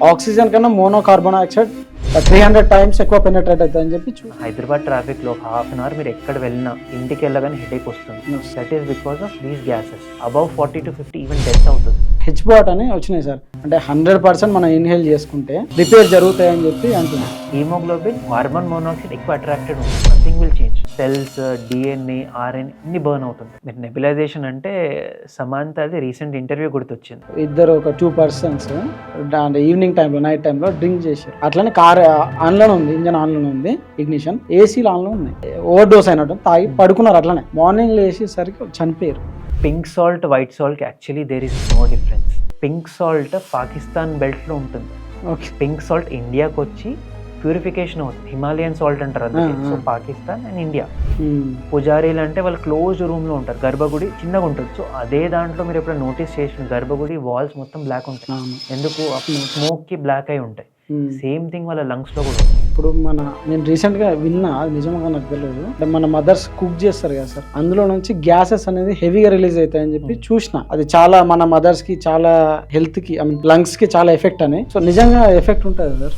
Oxygen కన్నా మోనోకార్బన్ dioxide 300 times ఎక్కువ penetrate అవుతుంది అని చెప్పి హైదరాబాద్ ట్రాఫిక్ లో హాఫ్ అన్ అవర్ మీరు ఎక్కడ వెళ్ళినా ఇంటికి వెళ్ళగానే హెడేక్ వస్తుంది. That is because of these gases. Above 40 to 50 even death అవుతుంది. హెచ్బాట్ అని వచ్చినాయి సార్, అంటే 100% మనం ఇన్హేల్ చేసుకుంటే రిపేర్ జరుగుతాయని చెప్పి అంటున్నాం. హీమోగ్లోబిన్ కార్బన్ మోనాక్సైడ్ ఎక్కువ అట్రాక్టెడ్ ఉంటుంది. Nothing will change. Cells, DNA, RNA అన్ని బర్న్ అవుతుంది. మీరు నెబులైజేషన్ అంటే సమాంత అది రీసెంట్ ఇంటర్వ్యూ గుర్తొచ్చింది. ఇద్దరు ఒక 2 persons ఈవినింగ్ టైంలో నైట్ టైంలో డ్రింక్ చేశారు. అట్లనే కార్ ఆన్లోనే ఉంది, ఇంజన్ ఆన్లోనే ఉంది, ఇగ్నిషన్ ఏసీలు ఆన్లో ఉన్నాయి. ఓవర్ డోస్ అయినట్టు తాగి పడుకున్నారు. అట్లనే మార్నింగ్ లేచేసరికి చనిపోయారు. Pink salt, white salt actually there is no difference. Pink salt Pakistan belt లో ఉంటుంది. ఓకే. పింక్ సాల్ట్ ఇండియాకి వచ్చి ప్యూరిఫికేషన్ అవుతుంది. హిమాలయన్ సాల్ట్ అంటారు అందుకే. So Pakistan and India. పుజారీలు అంటే వాళ్ళు క్లోజ్ రూమ్ లో ఉంటారు. గర్భగుడి చిన్నగా ఉంటుంది. సో అదే దాంట్లో మీరు ఎప్పుడైనా నోటీస్ చేసిన గర్భగుడి వాల్స్ మొత్తం బ్లాక్ ఉంటాయి. ఎందుకు? స్మోక్ కి బ్లాక్ అయి ఉంటాయి. సేమ్ థింగ్ వాళ్ళ లంగ్స్ లో కూడా ఉంది. ఇప్పుడు నేను రీసెంట్ గా విన్నా, అది నిజంగా నాకు తెలియదు, అంటే మన మదర్స్ కుక్ చేస్తారు కదా సార్, అందులో నుంచి గ్యాసెస్ అనేది హెవీగా రిలీజ్ అవుతాయని చెప్పి చూసిన. అది చాలా మన మదర్స్ కి చాలా హెల్త్ కి, ఐ మీన్ లంగ్స్ కి చాలా ఎఫెక్ట్ అని. సో నిజంగా ఎఫెక్ట్ ఉంటుంది సార్.